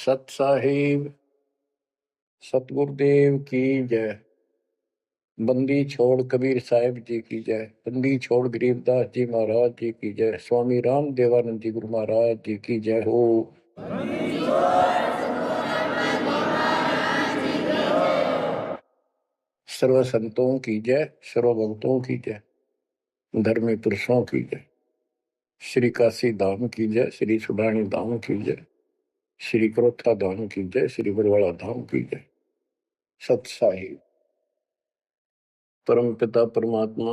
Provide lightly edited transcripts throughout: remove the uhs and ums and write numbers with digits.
सत साहिब सतगुरुदेव की जय। बंदी छोड़ कबीर साहिब जी की जय। बंदी छोड़ गरीबदास जी महाराज जी की जय। स्वामी राम देवानंद जी गुरु महाराज जी की जय हो। सर्व संतों की जय, सर्व भक्तों की जय, धर्मी पुरुषों की जय। श्री काशी धाम की जय, श्री सुडानी धाम की जय, श्री क्रोथा धाम की जय, श्री बरवाड़ा धाम की जय। सत साहिब परम पिता परमात्मा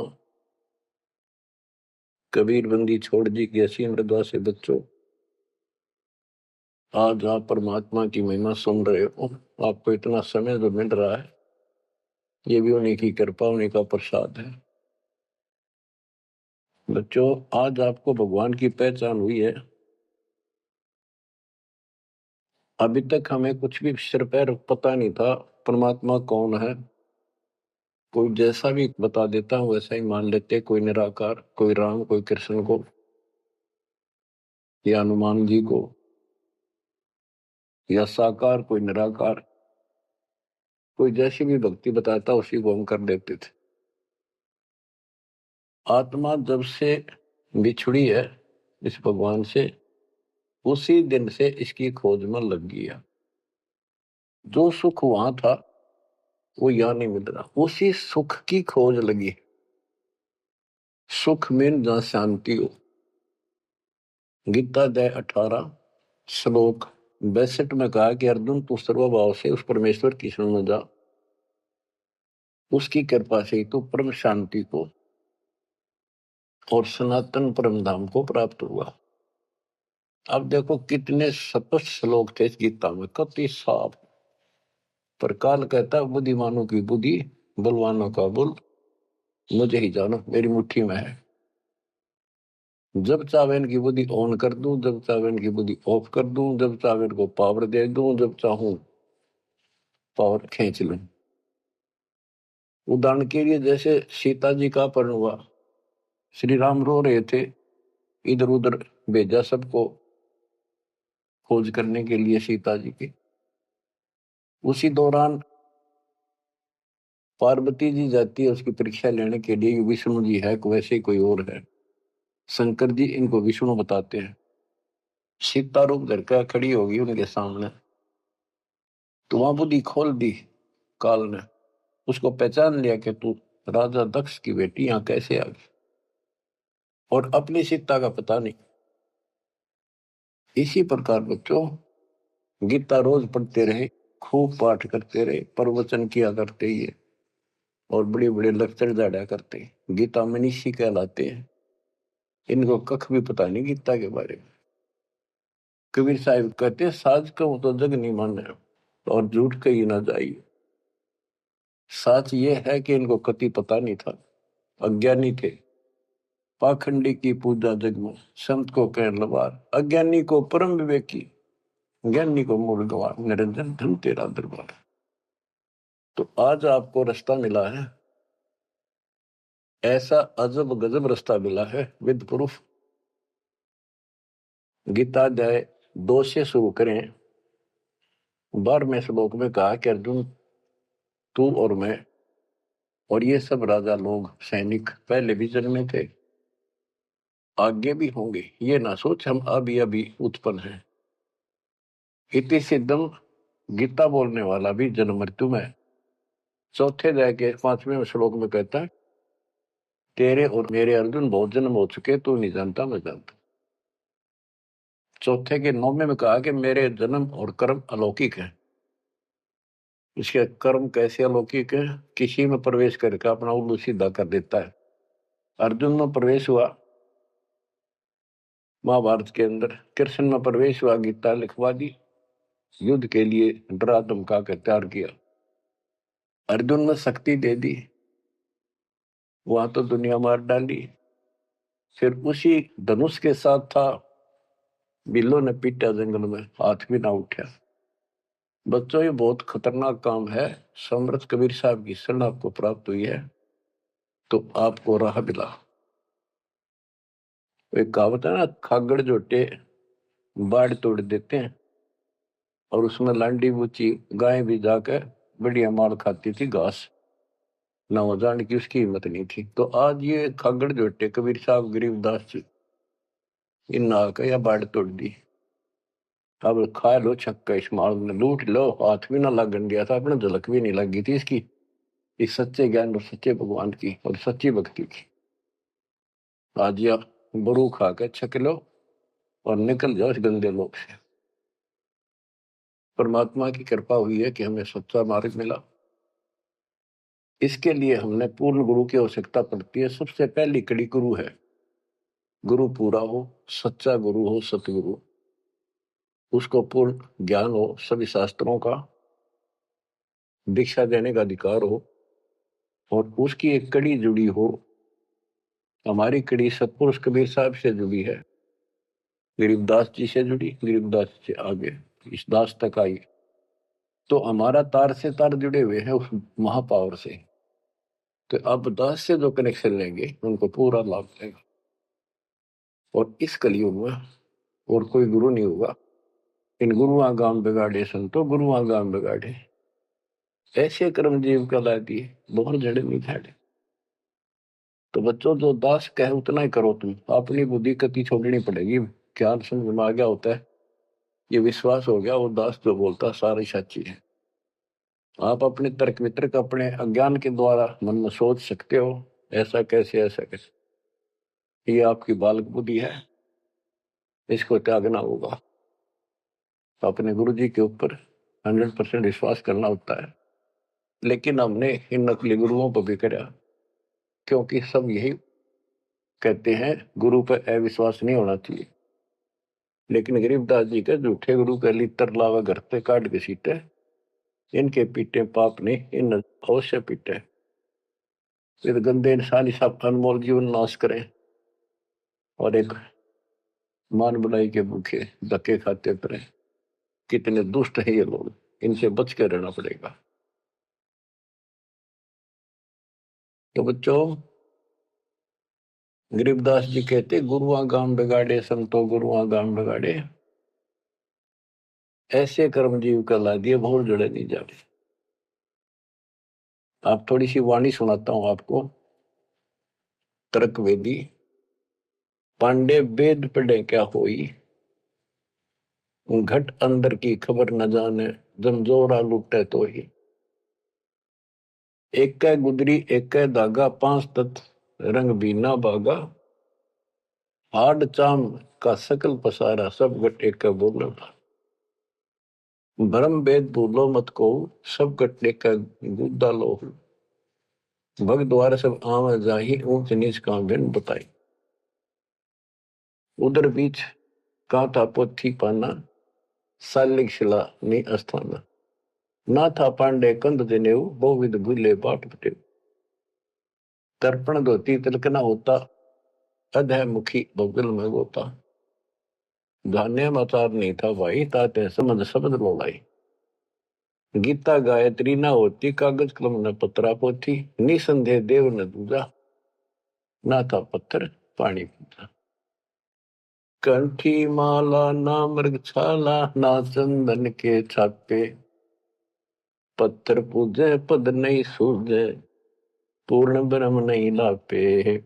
कबीर बंदी छोड़ जी की असीम मृदा से बच्चों, आज आप परमात्मा की महिमा सुन रहे हो। आपको इतना समय जो मिल रहा है, ये भी उन्हीं की कृपा, उन्हीं का प्रसाद है। बच्चों, आज आपको भगवान की पहचान हुई है। अभी तक हमें कुछ भी सिर पैर पता नहीं था परमात्मा कौन है। कोई जैसा भी बता देता हूँ वैसा ही मान लेते, कोई निराकार, कोई राम, कोई कृष्ण को या हनुमान जी को, या साकार कोई निराकार, कोई जैसी भी भक्ति बताता उसी को हम कर देते थे। आत्मा जब से बिछड़ी है इस भगवान से, उसी दिन से इसकी खोज में लग गया। जो सुख वहां था वो यहां नहीं मिल रहा, उसी सुख की खोज लगी। सुख में जहां शांति हो। गीता अध्याय 18 श्लोक 62 में कहा कि अर्जुन तू सर्वभाव से उस परमेश्वर की शरण में जा, उसकी कृपा से तू परम शांति को और सनातन परम धाम को प्राप्त हुआ। अब देखो कितने स्पष्ट श्लोक थे इस गीता में, कति साफ। पर काल कहता है बुद्धिमानों की बुद्धि, बलवानों का बल मुझे ही जानो, मेरी मुट्ठी में है। जब चाहे इनकी बुद्धि ऑन कर दूं, जब चाहे इनकी बुद्धि ऑफ कर दूं, जब चाहे इनको पावर दे दूं, जब चाहूं पावर खींच लूं। उदाहरण के लिए जैसे सीता जी का अपहरण हुआ, श्री राम रो रहे थे, इधर उधर भेजा सबको खोज करने के लिए सीता जी की। उसी दौरान पार्वती जी जाती है उसकी परीक्षा लेने के लिए, विष्णु जी है वैसे कोई और है। शंकर जी इनको विष्णु बताते हैं। सीता रूप धर कर खड़ी होगी उनके सामने, तो वहां बुद्धि खोल दी काल ने, उसको पहचान लिया कि तू राजा दक्ष की बेटी यहां कैसे आ गई, और अपनी सीता का पता नहीं। इसी प्रकार बच्चों, गीता रोज पढ़ते रहे, खूब पाठ करते रहे, प्रवचन किया करते ही है, और बड़े बड़े लेक्चर झाड़ा करते हैं। गीता मनीषी कहलाते हैं। इनको कख भी पता नहीं गीता के बारे में। कबीर साहिब कहते हैं साज कहूं तो जग नहीं माने, और झूठ कही ना जाइए। सच ये है कि इनको कति पता नहीं था, अज्ञानी थे। पाखंडी की पूजा जग में, संत को कह लवार, अज्ञानी को परम विवेकी, ज्ञानी को मूल गवार, निरंजन धन तेरा दरबार। तो आज आपको रास्ता मिला है, ऐसा अजब गजब रास्ता मिला है विद प्रूफ। गीता अध्याय 2 से शुरू करें। 12वें श्लोक में कहा कि अर्जुन तू और मैं और ये सब राजा लोग, सैनिक पहले भी जन्मे थे, आगे भी होंगे। ये ना सोच हम अभी अभी उत्पन्न हैं। इति सिद्धम, गीता बोलने वाला भी जन्म मृत्यु में। चौथे अध्याय के 5वें श्लोक में कहता है तेरे और मेरे अर्जुन बहुत जन्म हो चुके, तू नहीं जानता मैं जानता। चौथे के 9वें में कहा कि मेरे जन्म और कर्म अलौकिक है। इसके कर्म कैसे अलौकिक है? किसी में प्रवेश करके अपना उल्लू सीधा कर देता है। अर्जुन में प्रवेश हुआ महाभारत के अंदर, कृष्ण में प्रवेश हुआ, गीता लिखवा दी, युद्ध के लिए डरा धमका कर तैयार किया। अर्जुन में शक्ति दे दी, वहां तो दुनिया मार डाली। फिर उसी धनुष के साथ था, बिल्लो ने पीटा जंगल में, हाथ भी ना उठा। बच्चों ये बहुत खतरनाक काम है। समर्थ कबीर साहब की शरण आपको प्राप्त हुई है तो आपको राह मिला। एक कहावत है ना, खागड़ जोटे बाढ़ तोड़ देते हैं, और उसमें लांडी बूची गाय भी जाकर बढ़िया माल खाती थी घास, ना वो जान की उसकी हिम्मत नहीं थी। तो आज ये खागड़ जोटे कबीर साहब गरीबदास जी इन आकर या बाढ़ तोड़ दी। अब खा लो छक्का, इस माल में लूट लो, हाथ भी ना लगन दिया था अपने, झलक भी नहीं लगी थी इसकी, इस सच्चे ज्ञान और सच्चे भगवान की और सच्ची भक्ति की। आज या बरू खा के छक लो और निकल जाओ इस गंदे लोग से। परमात्मा की कृपा हुई है कि हमें सच्चा मार्ग मिला। इसके लिए हमने पूर्ण गुरु की आवश्यकता पड़ती है। सबसे पहली कड़ी गुरु है। गुरु पूरा हो, सच्चा गुरु हो, सतगुरु, उसको पूर्ण ज्ञान हो, सभी शास्त्रों का दीक्षा देने का अधिकार हो, और उसकी एक कड़ी जुड़ी हो। हमारी कड़ी सतपुरुष कबीर साहब से जुड़ी है, गरीबदास जी से जुड़ी, गरीबदास से आगे इस दास तक आई। तो हमारा तार से तार जुड़े हुए हैं उस महापावर से। तो अब दास से जो कनेक्शन लेंगे उनको पूरा लाभ देगा। और इस कलयुग में और कोई गुरु नहीं होगा। इन गुरुआ गाम बिगाड़े संतो, गुरुआ गाम बिगाड़े, ऐसे कर्म जीव कहला दिए, बहुत जड़े नहीं झाड़े। तो बच्चों, जो दास कहे उतना ही करो। तुम अपनी बुद्धि कति छोड़नी पड़ेगी। ज्ञान समझ में आ गया होता है, ये विश्वास हो गया वो दास जो बोलता सारी सच्ची है। आप अपने तर्क वितर्क अपने अज्ञान के द्वारा मन में सोच सकते हो, ऐसा कैसे ऐसा कैसे, ये आपकी बालक बुद्धि है, इसको त्यागना होगा। अपने गुरु जी के ऊपर 100% विश्वास करना होता है। लेकिन हमने इन नकली गुरुओं पर भी करा, क्योंकि सब यही कहते हैं गुरु पर अविश्वास नहीं होना चाहिए। लेकिन गरीबदास जी के झूठे गुरु का लितर लावा घर पे काट के सीटे, इनके पीटे पाप ने इन अवश्य पीटे। फिर गंदे इंसान इस अनमोल जीवन नाश करें और एक मान बुलाई के भूखे धक्के खाते फिरे। कितने दुष्ट है ये लोग, इनसे बच के रहना पड़ेगा। तो बच्चों, गरीबदास जी कहते गुरुआ गाम बिगाड़े संतो, गुरुआ गाम बिगाड़े, ऐसे कर्म जीव का ला दिए, बहुत जड़े नहीं जाते। आप थोड़ी सी वाणी सुनाता हूं आपको। तर्क वेदी, पांडे वेद पढ़े क्या होई, घट अंदर की खबर न जाने, जमजोरा लुटे तो ही। एक कै गुदरी एक कै धागा, पांच तत्व रंग बीना बागा, हाड चाम का सकल पसारा, सब गट एक का बोलो। भरम वेद भूलो मत को, सब गट एक का गुद्दा लो। भग द्वार सब आम जाही, ऊंच नीच का भिन्न बताई। उधर बीच का था पोथी पाना, सालिक शिला नी अस्थाना। ना था पांडे कंद जनेऊ, बहुविध भूले बाट पटेऊ। तर्पण धोती तिलकना होता, अधय मुखी बगल में गोता। धान्य मचार नहीं था भाई, ताते समझ शब्द बोलाई। गीता गायत्री ना होती, कागज कलम न पत्रा पोथी। निसंदेह देव न दूजा, ना था पत्थर पानी पूजा। कंठी माला ना मृग छाला, ना चंदन के छापे। पत्थर पूजे पद नहीं सूझे, पूर्ण ब्रह्म नहीं लापे।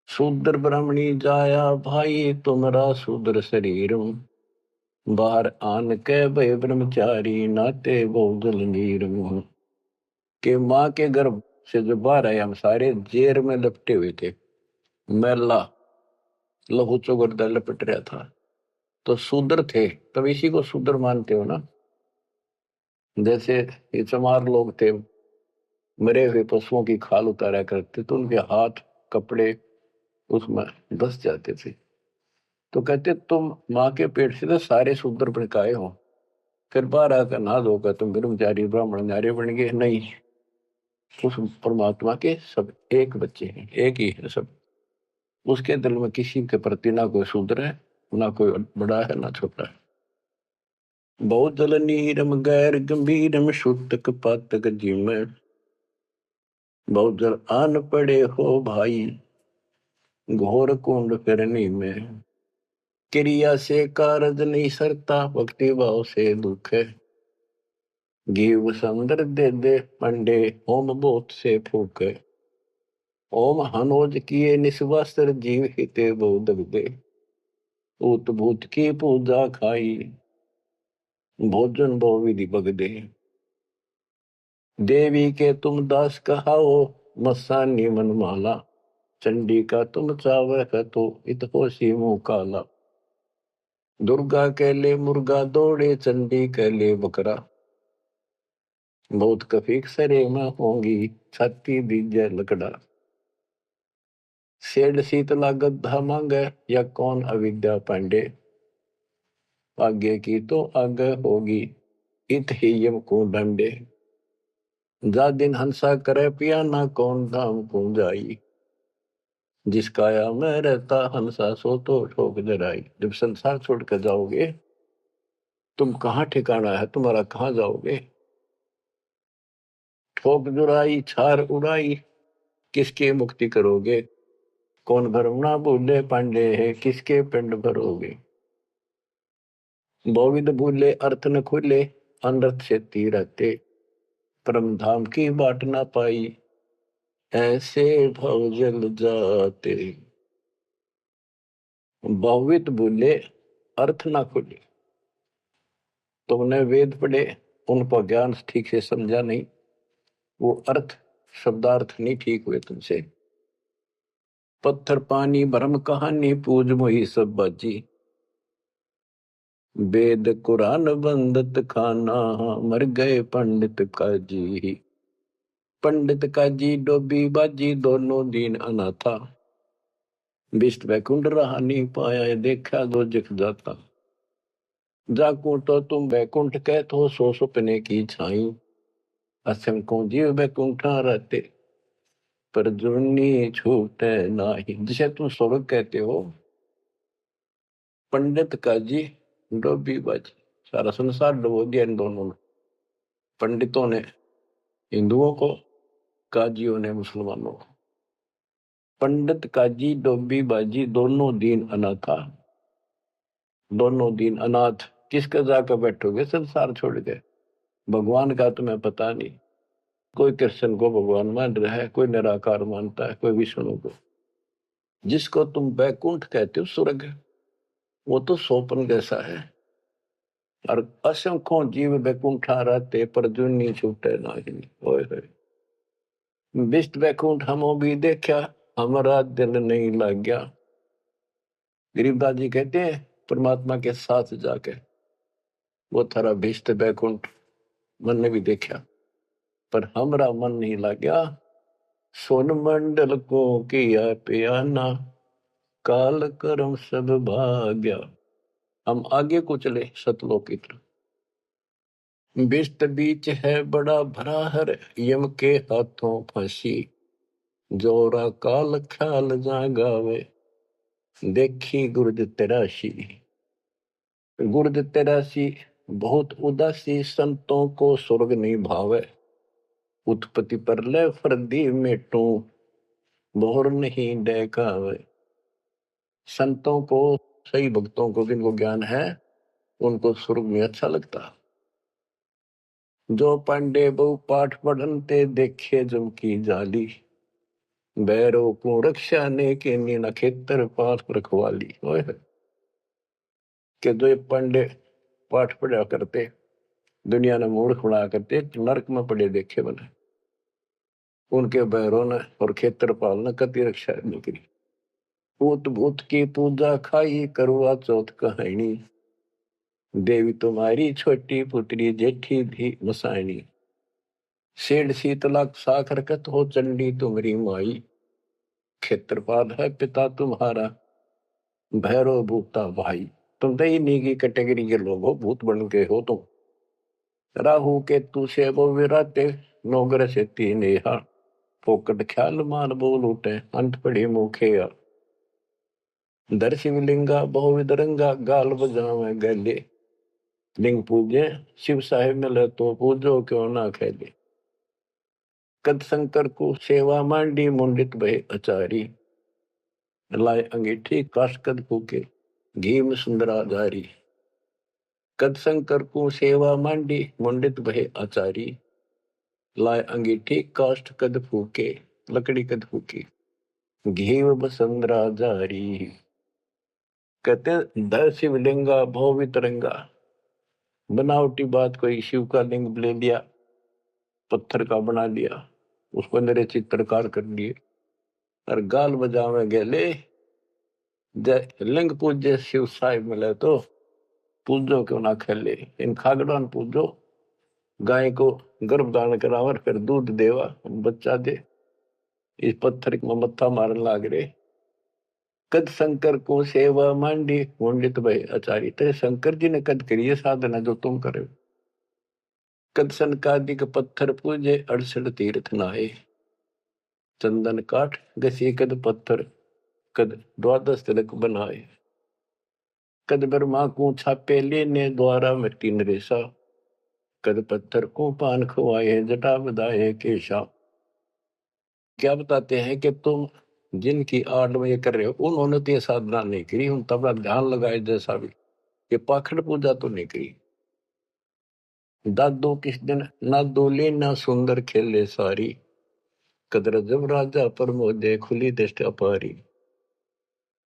शूद्र ब्राह्मणी जाया भाई, तुमरा शूद्र शरीर। बाहर आन के भय ब्रह्मचारी, नाते बहुजल नीर। के माँ के गर्भ से जो बाहर आए हम सारे जेर में लपटे हुए थे, मैला लहू चौगरदा लपट रहा था। तो शूद्र थे, तब इसी को शूद्र मानते हो ना। जैसे ये चमार लोग थे, मरे हुए पशुओं की खाल उतारा करते, तो उनके हाथ कपड़े उसमें धस जाते थे। तो कहते तुम माँ के पेट से तो सारे शूद्र भड़काए हो, फिर बाहर आकर नहा धोकर तुम ब्रह्मचारी ब्राह्मण नारे बन गए। नहीं, उस परमात्मा के सब एक बच्चे हैं, एक ही है सब। उसके दिल में किसी के प्रति ना कोई शूद्र है, ना कोई बड़ा है, ना छोटा है। बहुत जल नीरम गैर गंभीरम, शुद्धक पातक जिम। बहुत जल आन पड़े हो भाई, घोर कुंड करनी में। क्रिया से कारज नहीं सरता, भक्ति भाव से दुख है। घीव संदर दे दे पंडे, होम बोत से फूके। ओम हनोज किए निस्वास्त्र, जीव हिते बोध दे। ऊत भूत की पूजा खाई, भोजन भो विधि बगदे। देवी के तुम दास कहाओ, मस्सानी मन माला। चंडी का तुम चावह तो, इत होशी मुंह काला। दुर्गा के ले मुर्गा दौड़े, चंडी के ले बकरा। बहुत कफीक सरे में होंगी, छाती दीजे लकड़ा। सेड शीतला गद्दा मांगे, या कौन अविद्या पांडे। आगे की तो आगे होगी, इत ही यम को डंडे। जा दिन हंसा करे पियाना, कौन धाम को जाई। जिस काया में रहता हंसा, सो तो ठोक जराई। जब संसार छोड़ कर जाओगे, तुम कहाँ ठिकाना है तुम्हारा, कहाँ जाओगे। ठोक जुराई छार उड़ाई, किसके मुक्ति करोगे। कौन भरम ना भूले पांडे है, किसके पिंड भरोगे। बहुविध भूले अर्थ न खुले, अनर्थ से रहते। परम धाम की बाट ना पाई, ऐसे भव जल जाते। बहुविध भूले अर्थ ना खुले, तुमने वेद पढ़े, उनको ज्ञान ठीक से समझा नहीं, वो अर्थ शब्दार्थ नहीं ठीक हुए तुमसे। पत्थर पानी भरम कहानी, पूज मोही सब बाजी। वेद कुरान बंदत खाना, मर गए पंडित काजी। पंडित काजी डोबी बाजी, दोनों दीन अनाथा। विष्ट वैकुंठ रहा नहीं पाया, देखा दो जख जाता। जाकू तो तुम वैकुंठ कहत हो, सो सुपने की छाई। असंख्यों जीव वैकुंठा रहते, पर जुर्नी छूटे नाही। जिसे तुम स्वर्ग कहते हो, पंडित काजी डोबी बाजी, सारा संसार डुबो दिया इन दोनों ने। पंडितों ने हिंदुओं को, काजियों ने मुसलमानों को। पंडित काजी डोबी बाजी, दोनों दीन अनाथा। दोनों दीन अनाथ, किसका जाकर बैठोगे संसार छोड़ के। भगवान का तुम्हें पता नहीं। कोई कृष्ण को भगवान मान रहा है, कोई निराकार मानता है, कोई विष्णु को। जिसको तुम बैकुंठ कहते हो स्वर्ग, वो तो सोपन जैसा है। और असंख्यों जीव बैकुंठा रहते, पर जुनी छूटे नहीं। ओए होए, विष्ट बैकुंठ हमो भी देखा, हमारा दिल नहीं लग गया। गरीबदास जी कहते हैं, परमात्मा के साथ जाके वो थारा विष्ट बैकुंठ मन ने भी देखा, पर हमारा मन नहीं लग गया। सोन मंडल को किया पियाना, काल कर्म सब भाग्या। हम आगे को चले सतलोक की तरफ। विष्ट बीच है बड़ा भरा हर, यम के हाथों फांसी। जोरा काल ख्याल जागावे, देखी गुर्द तेरासी। गुर्द तेरासी, बहुत उदासी, संतों को स्वर्ग नहीं भावे। उत्पत्ति पर ले फर्दी मेटू, बोर नहीं देखावे। संतों को, सही भक्तों को, जिनको ज्ञान है, उनको स्वर्ग में अच्छा लगता। जो पांडे बहु पाठ पढ़नते, देखे जम की जाली। बैरों को रक्षा ने के नीना, खेतर पास रखवाली। के जो ये पांडे पाठ पढ़ा करते, दुनिया ने मूर्ख बना करते, नरक में पड़े देखे बने। उनके बैरों ने और खेत्रपाल ने कति रक्षा नहीं करी। पूत भूत की पूजा खाई, करवा चौथ कहानी। देवी तुम्हारी छोटी पुत्री, जेठी भी मसायनी। सेठ शीतला साखर कत हो, चंडी तुम्हारी माई। क्षेत्रपाल है पिता तुम्हारा, भैरव भूता भाई। तुम तो इन्हीं की कैटेगरी के लोग हो, भूत बन के हो तुम। राहु के तू से वो विराते, नौगर से तीन नेहा। फोकट ख्याल मान बोल उठे, अंत पड़ी मुखे। दर शिवलिंगा बहुविध रंगा, गाल बजावे गले। लिंग पूजे शिव साहेब मिले, तो पूजो क्यों ना खेले। कद शंकर को सेवा मांडी, मुंडित भय अचारी। लाए अंगीठी काश कद फूके, घी में सुंदरा जारी। कद शंकर को सेवा मांडी, मुंडित भय आचारी। लाए अंगीठी काष्ठ कद फूके, लकड़ी कद फूकी। घी बसंदरा जारी। कहते दय शिवलिंगा भव वितरंगा। बनावटी बात, कोई शिव का लिंग ले लिया, पत्थर का बना लिया, उसको मेरे चित्रकार कर लिए और गाल बजावे गेले। जय लिंग पूज्य शिव साहिब मिले तो पूजो क्यों ना खेले। इन खागड़ों ने पूजो, गाय को गर्भदान करावर, फिर दूध देवा, बच्चा दे। इस पत्थर में मत्था मारन लाग रे। कद शंकर को सेवा मांडी, मुंडित भय आचारी। तेरे शंकर जी ने कद करी है साधना जो तुम करे। कद सनकादिक पत्थर पूजे, 68 तीर्थ नहाए। चंदन काठ घसी कद पत्थर, कद 12 तिलक बनाए। कद ब्रह्मा को छापे लेने, द्वारा मिट्टी नरेसा। कद पत्थर को पान खुआए, जटा बधाए केशा। क्या बताते हैं कि तुम जिनकी आड़ में ये कर रहे हो, उन्होंने तो ये साधना नहीं करी, उन तबला ध्यान लगाए जैसा भी, ये पाखंड पूजा तो नहीं करी। दादो किस दिन ना दोले ना सुंदर खेले सारी। कदर जब राजा प्रमोदे, खुली दृष्टि अपारी।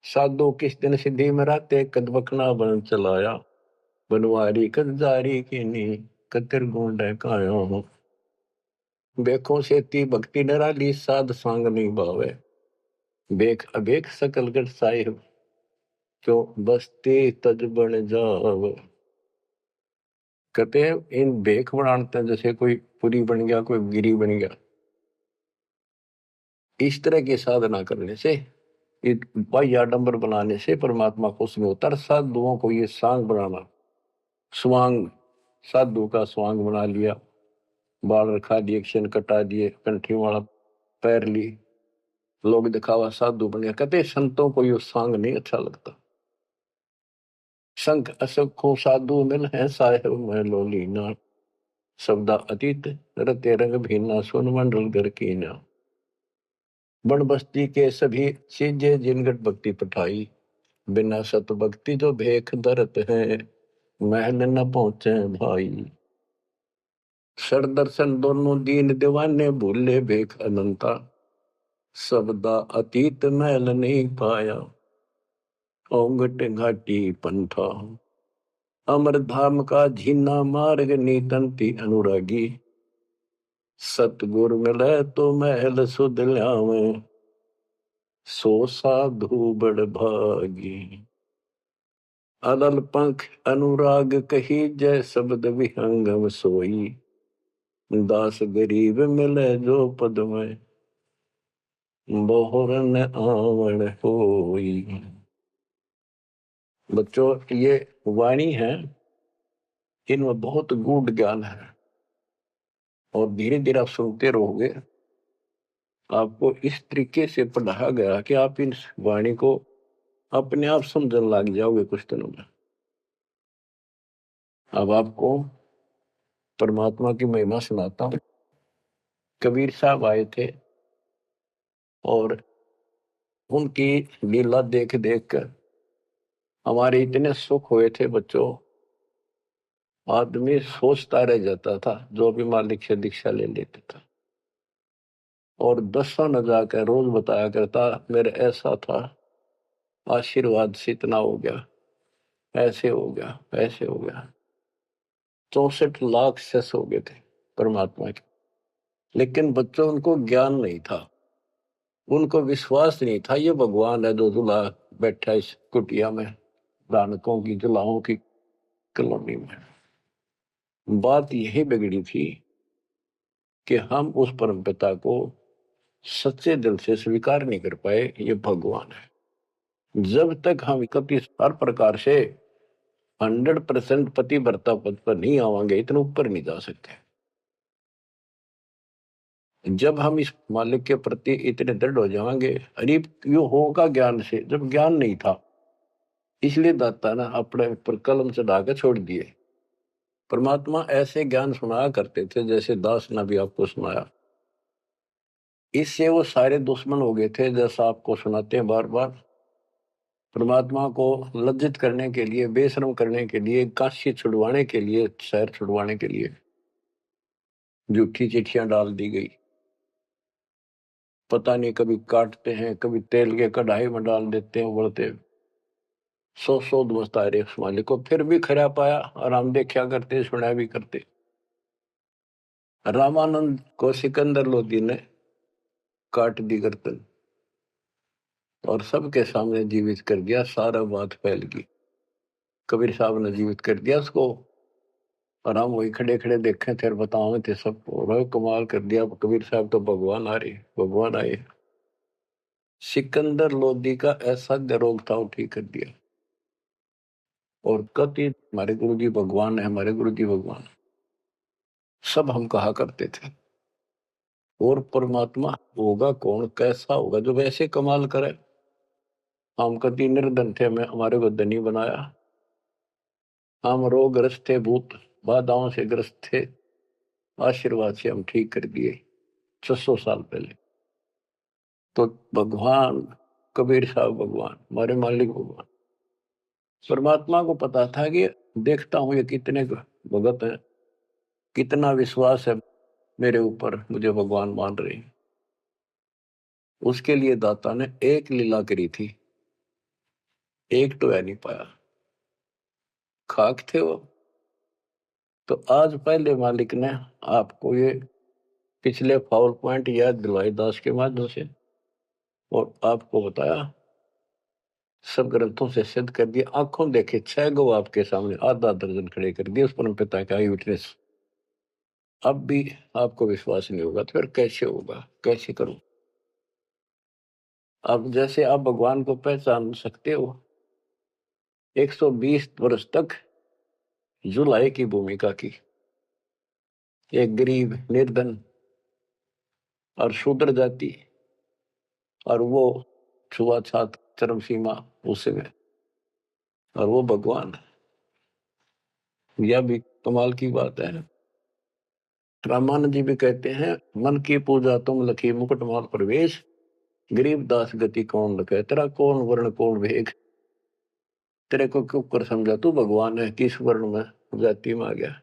साधो किस दिन सिद्धि में राते, कद बकना बन चलाया। बनवारी कद जारी की नी, कतिर गुंड कायो हूँ। बेखों से ती भक्ति नराली, साध सांग नहीं भावे। बेख अबेख सकल गढ़ साहिब, क्यों बसते तज बन जाव। कहते हैं इन बेख बनाते हैं, जैसे कोई पुरी बन गया, कोई गिरी बन गया। इस तरह की साधना करने से, बाह्य आडंबर बनाने से परमात्मा खुश नहीं होता। साधुओं को ये सांग बनाना, स्वांग, साधु का स्वांग बना लिया, बाल रखा दिए, क्षण कटा दिए, कंठी वाला पैर ली, लोग दिखावा साधु बन गया। कहते संतों को ये सांग नहीं अच्छा लगता। संख असखों साधु मिल है, साहेब मैं लोलीना। शब्दा अतीत रते रंग भीना, सुन मंडल घर कीना। बन बस्ती के सभी चीजें, जिनगट भक्ति पठाई। बिना सत भक्ति जो भेख दरत है, महल न पहुंचे भाई। सर दर्शन दोनों दीन दीवाने, भूले भेख अनंता। शब्दा अतीत महल नहीं पाया, ओंगट घाटी पंथा। अमर धाम का झीना मार्ग, नीतंती अनुरागी। सतगुर मिले तो महल सुध ल्यावे, सो साधु बड़ भागी। अदल पंख अनुराग कही, जय शब्द विहंगम सोई। दास गरीब मिले जो पद में, बहुरन आवण होई। बच्चों, ये वाणी है, इनमें बहुत गूढ़ ज्ञान है और धीरे धीरे आप सुनते रहोगे। आपको इस तरीके से पढ़ाया गया कि आप इन वाणी को अपने आप समझने लग जाओगे कुछ दिनों में। अब आपको परमात्मा की महिमा सुनाता हूं। कबीर साहब आए थे और उनकी लीला देख देख कर हमारे इतने सुख हुए थे बच्चों। आदमी सोचता रह जाता था जो भी मालिक से दीक्षा ले लेता था, और दसों न जाकर रोज बताया करता, मेरे ऐसा था, आशीर्वाद से इतना हो गया, ऐसे हो गया, ऐसे हो गया। 64 लाख शेष हो गए थे परमात्मा के। लेकिन बच्चों, उनको ज्ञान नहीं था, उनको विश्वास नहीं था ये भगवान है जो जुला बैठा इस कुटिया में, दानकों की जुलाहों की कॉलोनी में। बात यही बिगड़ी थी कि हम उस परम पिता को सच्चे दिल से स्वीकार नहीं कर पाए, ये भगवान है। जब तक हम इकतीस हर प्रकार से 100% पतिव्रता पद पर नहीं आवांगे, इतने ऊपर नहीं जा सकते। जब हम इस मालिक के प्रति इतने दृढ़ हो जाएंगे, अरे यो होगा ज्ञान से, जब ज्ञान नहीं था इसलिए दाता ना अपने ऊपर कलम चढ़ा के छोड़ दिए। परमात्मा ऐसे ज्ञान सुनाया करते थे, जैसे दास ने भी आपको सुनाया। इससे वो सारे दुश्मन हो गए थे, जैसा आपको सुनाते हैं बार बार। परमात्मा को लज्जित करने के लिए, बेशरम करने के लिए, काशी छुड़वाने के लिए, शहर छुड़वाने के लिए झूठी चिट्ठियां डाल दी गई। पता नहीं, कभी काटते हैं, कभी तेल के कढ़ाई में डाल देते हैं उबलते। सौ दोस्त आए उस मालिक को, फिर भी खरा पाया और हम देखा करते, सुना भी करते। रामानंद को सिकंदर लोधी ने काट दी गर्दन और सबके सामने जीवित कर दिया। सारा बात फैल गई। कबीर साहब ने जीवित कर दिया उसको और हम वही खड़े खड़े देखे थे और बताओ थे सबको। कमाल कर दिया, कबीर साहब तो भगवान आ रहे, भगवान आए। सिकंदर लोधी का ऐसा रोग था, वो ठीक कर दिया। और कति हमारे गुरु जी भगवान है, हमारे गुरु जी भगवान, सब हम कहा करते थे। और परमात्मा होगा कौन, कैसा होगा जो वैसे कमाल करे। हम कति निर्धन थे, हमें हमारे को धनी बनाया। हम रोगग्रस्त थे, भूत बाधाओं से ग्रस्त थे, आशीर्वाद से हम ठीक कर दिए 600 साल पहले। तो भगवान कबीर साहब भगवान, हमारे मालिक भगवान। परमात्मा को पता था कि देखता हूं ये कितने भगत हैं, कितना विश्वास है मेरे ऊपर, मुझे भगवान मान रहे हैं। उसके लिए दाता ने एक लीला करी थी, एक तो है नहीं पाया, खाक थे वो। तो आज पहले मालिक ने आपको ये पिछले फाउल पॉइंट याद दिलवाई दास के माध्यम से, और आपको बताया, सब ग्रंथों से सिद्ध कर दिया। आंखों देखे 6 गो आपके सामने, आधा दर्जन खड़े कर दिए उस परम पिता का विटनेस। अब भी आपको विश्वास नहीं होगा तो फिर कैसे होगा, कैसे करूं। अब जैसे आप भगवान को पहचान सकते हो, 120 वर्ष तक जुलाई की भूमिका की, एक गरीब निर्धन और शूद्र जाति, और वो छुआछात चरम सीमा उसमें, और वो भगवान। यह भी कमाल की बात है। रामानंद जी भी कहते हैं, मन की पूजा तुम लखी मुकुटमाल प्रवेश, गरीब दास गति कौन लखे, तेरा कौन वर्ण कौन वेग। तेरे को क्यों कर समझा तू भगवान है, किस वर्ण में जाति में आ गया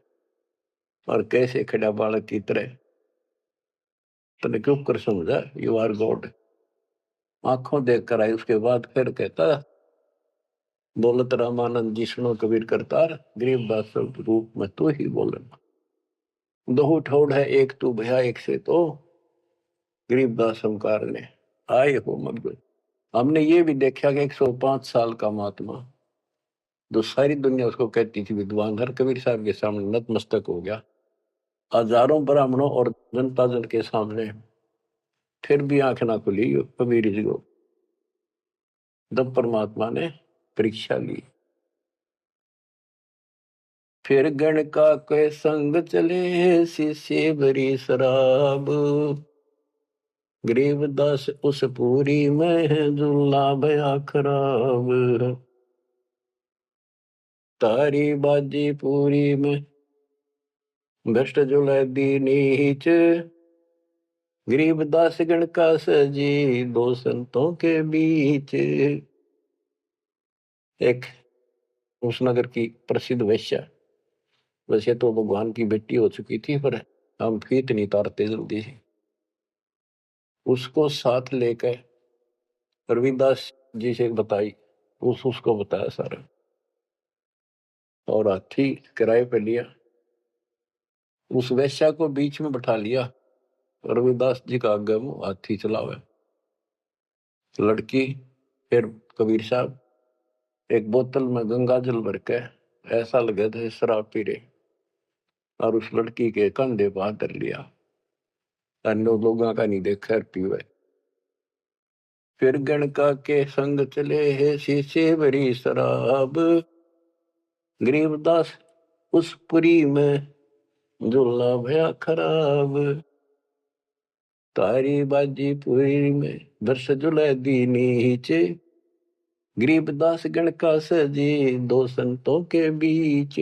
और कैसे खड़ा बालक की तरह, तेने क्यों कर समझा, यू आर गॉड। आंखों देख कर आई। उसके बाद फिर कहता, बोलत रामानंद जी सुनो कबीर करतार, गरीबदास रूप में तू ही बोलना। दो ठोड़ है एक तू भया एक से, तो गरीबदास हमकार ने आए हो मगन। हमने ये भी देखा कि 105 साल का महात्मा, जो सारी दुनिया उसको कहती थी विद्वान, हर कबीर साहब के सामने नतमस्तक हो गया। हजारों ब्राह्मणों और जनता जन के सामने फिर भी आंख ना खुली कबीर जी को। तब परमात्मा ने परीक्षा ली। फिर गण का के संग चले, शिष्य भरी शराब, गरीबदास उस पूरी में झूला भया खराब। तारी बाजी पूरी में भ्रष्ट जुला दी नीच, गरीबदास गण का सजी दो संतों के बीच। एक उस नगर की प्रसिद्ध वेश्या, वैसे तो भगवान की बेटी हो चुकी थी, पर हम फीत नहीं तारते जल्दी से, उसको साथ लेकर रविदास जी से बताई, उसको बताया सारा, और हाथी किराए पे लिया, उस वेश्या को बीच में बैठा लिया। रविदास जी का आगे मुंह हाथी चलावे। लड़की फिर कबीर साहब एक बोतल में गंगा जल भर के ऐसा लगे थे शराब पी रहे, और उस लड़की के कंधे पर हाथ धर लिया। अन्य लोगों का नहीं देखा पीवे। फिर गणका के संग चले है शीशे भरी शराब, गरीबदास उस पुरी में झूला भया खराब। तारी बाजी पुरी में वर्ष जुला दी नीचे, गरीबदास गण का सजी दो संतों के बीच।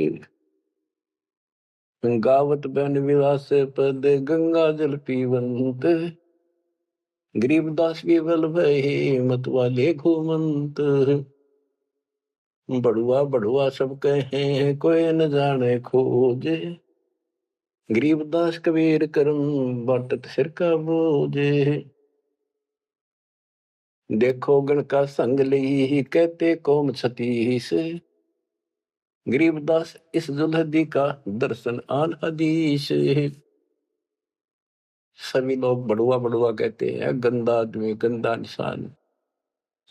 गावत बन विलास पद गंगा जल पीवंत, गरीबदास विवल भय मत वाले घूमंत। बड़ुआ बड़ुआ सब कहें कोई न जाने खोज, गरीबदास कबीर करम बाटत सिर का बोझ। देखो गण का संग ली कहते कौम छतीस, गरीबदास इस जुल्हदी का दर्शन आन हदीस। सभी लोग बड़ुआ बड़ुआ कहते हैं, गंदा आदमी गंदा इंसान।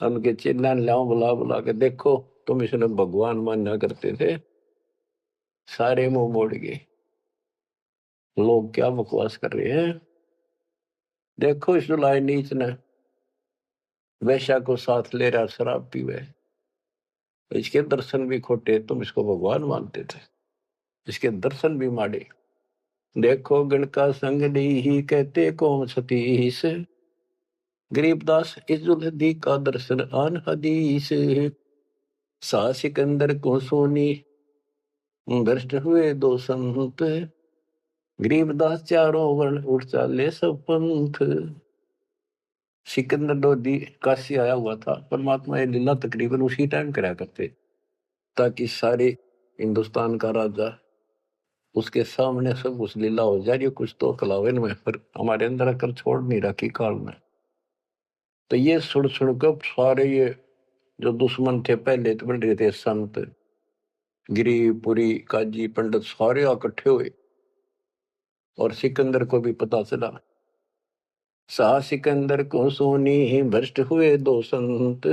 उनके चिल्ला लाओ बुला बुला के, देखो तुम इसने भगवान माना करते थे, सारे मुंह मोड़ गए। लोग क्या बकवास कर रहे हैं। देखो इस जुलाई नीच ने वैश्या को साथ ले रहा शराब पीवे, इसके दर्शन भी खोटे, तुम इसको भगवान मानते थे, इसके दर्शन भी माड़े। देखो गण का संग ही कहते कौन सतीश, गरीबदास इजुलदी का दर्शन आन हदीस। सा सिकंदर को सोनी भ्रष्ट हुए दो संत, गरीबदास चारों वर्ण उठ चाले सब पंथ। सिकंदर लोधी काशी आया हुआ था, परमात्मा ये लीला तकरीबन उसी टाइम करा करते, ताकि सारे हिंदुस्तान का राजा उसके सामने सब उस लीला हो जा रही, कुछ तो कलावन में, पर हमारे अंदर आकर छोड़ नहीं रखी काल में। तो ये सुन सुनकर सारे ये जो दुश्मन थे पहले तो बन रहे थे, संत गिरिपुरी काजी पंडित सारे इकट्ठे हुए, और सिकंदर को भी पता चला। सा सिकंदर को सोनी भ्रष्ट हुए दो संत,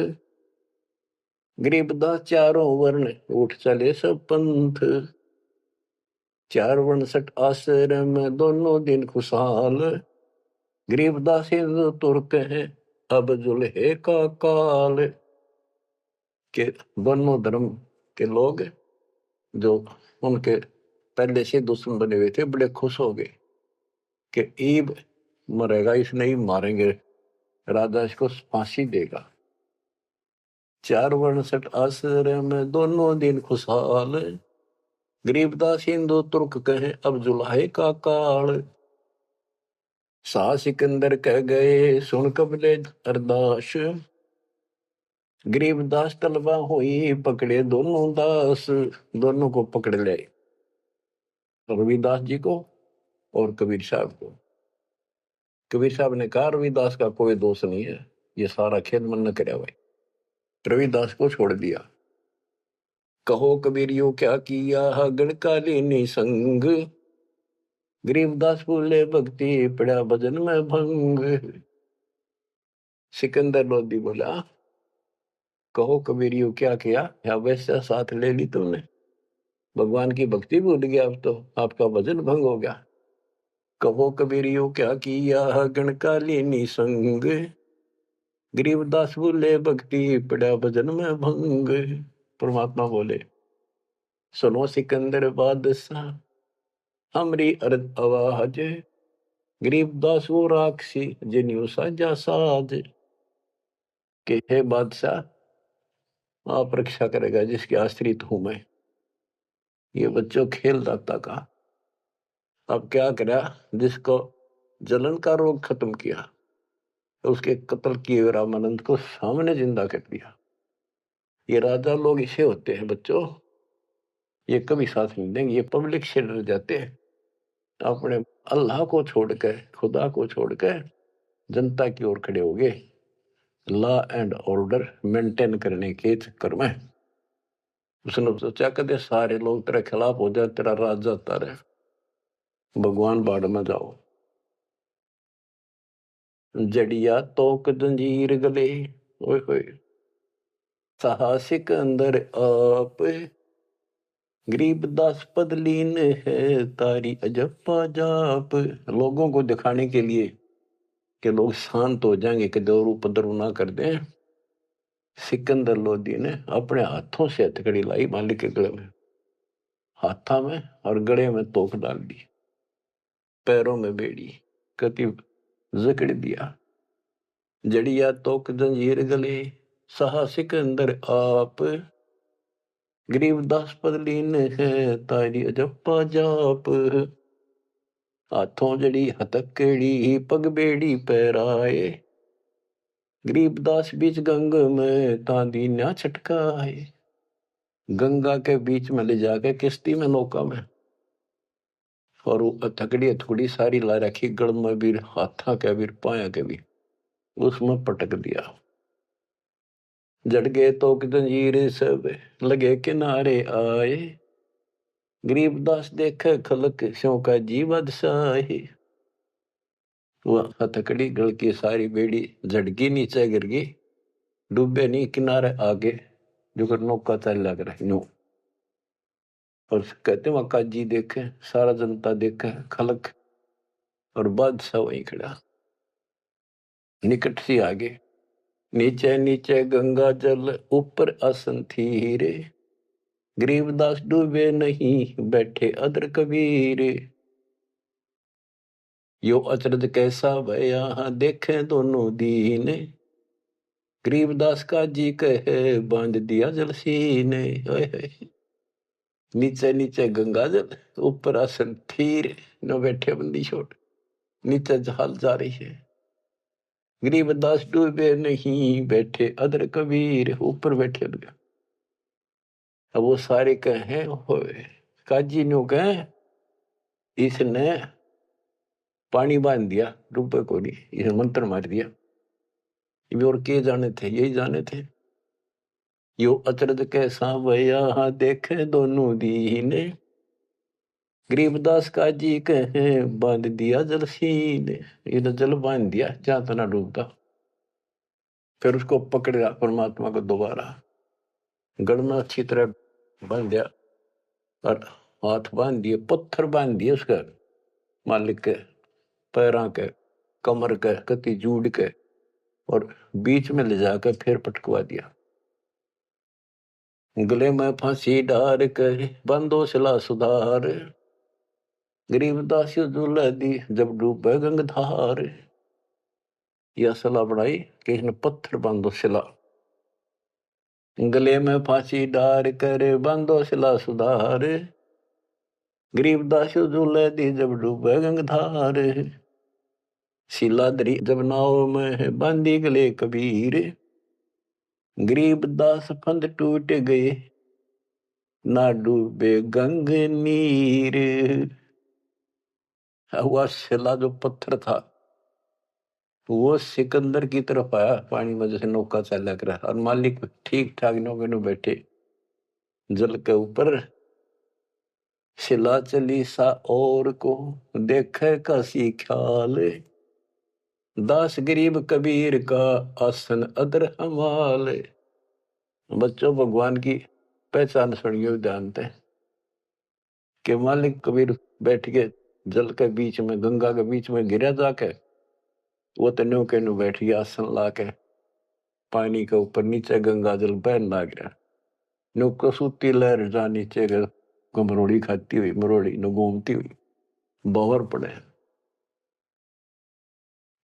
गरीबदास चारों वर्ण उठ चले सब पंथ। चार वर्ण सठ आश्रम दोनों दिन खुशहाल, गरीबदास हिंदू तुर्क है अब जुल्हे का काल। के दोनों धर्म के लोग जो उनके पहले से दुश्मन बने हुए थे, बड़े खुश हो गए कि ईब मरेगा, इसने ही मारेंगे, राजा इसको फांसी देगा। चार वर्ण सठ आश्रम दोनों दिन खुशहाल, गरीबदास हिंदू तुर्क कहे अब जुल्हे का काल। सा सिकंदर कह गए सुन कबले अरदास, गरीबदास तलबा हुई पकड़े दोनों दास। दोनों को पकड़ ले, रविदास जी को और कबीर साहब को। कबीर साहब ने कहा रविदास का कोई दोष नहीं है, ये सारा खेल मन न करे भाई। रविदास को छोड़ दिया। कहो कबीरियो क्या किया गणकालीनी संग, गरीबदास बोले भक्ति पड़ा भजन में भंग। सिकंदर लोधी बोला कहो कबीरियो क्या किया, या वैसा साथ ले ली तुमने, भगवान की भक्ति भूल गया, अब तो आपका भजन भंग हो गया। कहो कबीरियो क्या किया गणकालीनी संग, गरीबदास बोले भक्ति पड़ा भजन में भंग। परमात्मा बोले सुनो सिकंदर बादशाह हमरी अर्ज आवाज, गरीबदास वो राक्षसी जिन्यू साजा साज। के हे बादशाह आप रक्षा करेगा जिसके आश्रित हूं मैं। ये बच्चों खेल दाता का, अब क्या करा, जिसको जलन का रोग खत्म किया, तो उसके कत्ल किए रामानंद को सामने जिंदा कर दिया। ये राजा लोग इसे होते हैं बच्चों, ये कभी साथ नहीं देंगे, ये पब्लिक से डर जाते हैं, अपने अल्लाह को छोड़कर खुदा को छोड़कर जनता की ओर खड़े हो गए, लॉ एंड ऑर्डर मेंटेन करने के चक्कर में। उसने सोचा कदे सारे लोग तेरे खिलाफ हो जाए, तेरा राज जाता रहे, भगवान बाढ़ में जाओ। जड़िया तोक जंजीर गले, ओए होए साहसिक अंदर आप, गरीबदास पद लीन है तारी अजप्पा जाप। लोगों को दिखाने के लिए कि लोग शांत हो जाएंगे, कि दौर उपद्रव ना कर दें, सिकंदर लोधी ने अपने हाथों से हथकड़ी लाई मालिक के गले में, हाथा में और गले में तोक डाल दी, पैरों में बेड़ी कति जकड़ दिया। जड़िया तोक जंजीर गले सहा सिकंदर आप, गरीबदास पद लीन है तारी अजप्पा जाप। हाथों जड़ी हथकड़ी पग बेड़ी पैराए, गरीबदास बीच गंग में तांदी ना छटकाए। गंगा के बीच में ले जाके किश्ती में नौका में, और वो हथकड़ी हथकड़ी सारी ला रखी, गड़ में भी, हाथा के भी, पाया के भी, उसमें पटक दिया। जड़ गए तो जंजीर सब लगे किनारे आए, गरीबदास देखे खलक स्यों का जी बादशाही। वह हथकड़ी गल की सारी बेड़ी झटकी, नीचे गिर गई, डूबे नहीं, किनारे आगे जो नौका चल लग रहा नो। और कहते वहां काजी देखे, सारा जनता देखे, खलक, और बादशाह वहीं खड़ा निकट सी आगे। नीचे नीचे गंगा जल ऊपर आसन थी रे, गरीबदास डूबे नहीं बैठे अदर कबीर। यो अचरज कैसा भया देखे दोनों दीन, गरीबदास का जी कहे बांध दिया जल सीने। नीचे नीचे गंगा जल ऊपर आसन थीर, न बैठे बंदी छोड़, नीचे जहाल जा रही है। गरीबदास डूबे नहीं बैठे अदर कबीर, ऊपर बैठे गया। अब वो सारे कहे काजी नो कहे इसने पानी बांध दिया, डूबे को नहीं, इसने मंत्र मार दिया। ये और के जाने थे, यही जाने थे। यो अचरज कैसा भया देखे दोनों दीने, गरीबदास का जी कहे बांध दिया जल सीने। ये तो जल बांध दिया जहां तना डूबता। फिर उसको पकड़ा परमात्मा को दोबारा, गड़ में अच्छी तरह बांध दिया, और हाथ बांध दिए, पत्थर बांध दिए उसका, मालिक के पैरों के, कमर के, कति जूड़ के, और बीच में ले जाकर फिर पटकवा दिया। गले में फांसी डार कर बंदो सिला सुधार, गरीबदास दुल्ला दी जब डूबे गंगधार। यह सलाह बढ़ाई कि इसने पत्थर बांधो सिला, गले में फांसी डार कर बांधो सिला सुधार, गरीबदास दुल्ला दी जब डूबे गंगधार। शिलाधरी जब नाव में बांधी गले कबीर, गरीबदास फंद टूट गए ना डूबे गंग नीर। हुआ शिला जो पत्थर था वो सिकंदर की तरफ आया पानी में, जैसे नौका चला कर, और मालिक ठीक ठाक नौके में बैठे जल के ऊपर। शिला चली सा और को देखे कासी ख्याल, दास गरीब कबीर का आसन अदर हमाल। बच्चों, भगवान की पहचान सुनियो जानते हैं कि मालिक कबीर बैठ के जल के बीच में, गंगा के बीच में गिरा जाके, वो तो नौके नु बैठ गया आसन ला के, पानी के ऊपर नीचे गंगा जल बहन लाग रहा। नौको सूती लहर जा नीचे मरोड़ी खाती हुई, मरोड़ी न घूमती हुई बावर पड़े।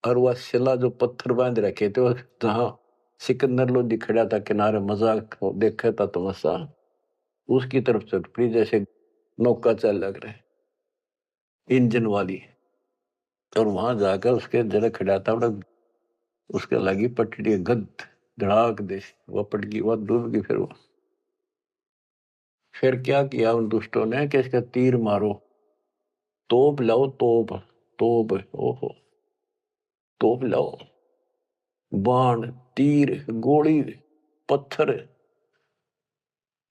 और वह शिला जो पत्थर बांध रखे थे, जहां सिकंदर लोधी खड़ा था किनारे, मजाक देखा था तमाशा, उसकी तरफ चल पड़ी, जैसे नौका चल लग रहे इंजन वाली। और वहां जाकर उसके जरा खड़ा था, उसके लगी पटड़ी गद धड़ाक दे, वह पट गई, वह डूब गई। फिर क्या किया उन दुष्टों ने कि इसका तीर मारो, तोप लाओ, तोप तोप, ओहो तोप लाओ, बाण, तीर, गोली, पत्थर,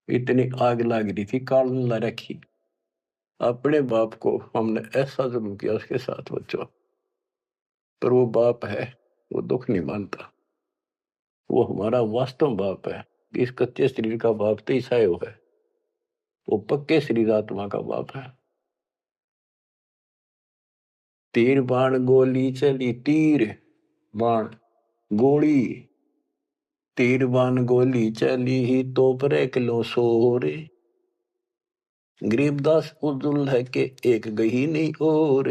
इतनी आग लग रही थी, काल ला रखी। अपने बाप को हमने ऐसा जुल्म किया उसके साथ बच्चों, पर वो बाप है, वो दुख नहीं मानता, वो हमारा वास्तव बाप है। इस कच्चे शरीर का बाप तो ईसायो है, वो पक्के शरीर आत्मा का बाप है। तीर बाण गोली चली, तीर बाण गोली, तीर बाण गोली चली ही तो पर किलो सोरे, गरीबदास उजुल है के एक गही नहीं और,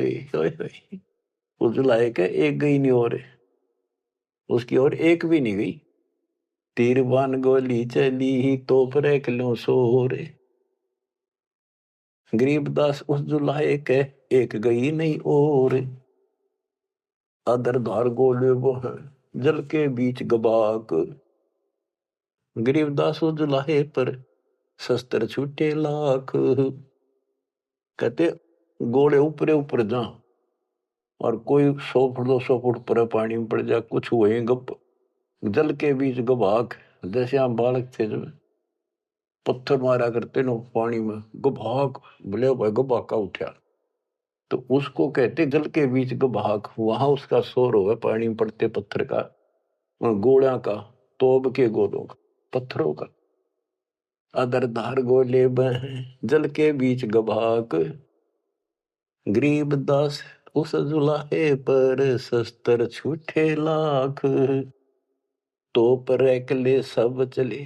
उजुल है के एक गही नहीं और, उसकी और एक भी नहीं गई। तीर बाण गोली चली ही तो पर किलो सोरे, गरीबदास उस जुलाए के एक गई नहीं और, अदर धार गोले वो है जल के बीच गबाक, गरीबदास उस जुलाहे पर शस्त्र छूटे लाख। कहते गोले ऊपरे ऊपर जा और कोई 100 फुट 200 फुट पर पानी में पड़ जा, कुछ हुए गप जल के बीच गवाक। जैसे हम बालक थे जब पत्थर मारा करते नो पानी में, गभाक बोले भाई गभाका उठा, तो उसको कहते जल के बीच गभाक। वहां उसका शोर होगा पानी में पड़ते पत्थर का, गोलियां का, तोब के गोलों का, पत्थरों का। अदर धार गोले बह जल के बीच गभाक, गरीब दास उस जुलाहे पर शस्त्र छूटे लाख। तो पर एकले सब चले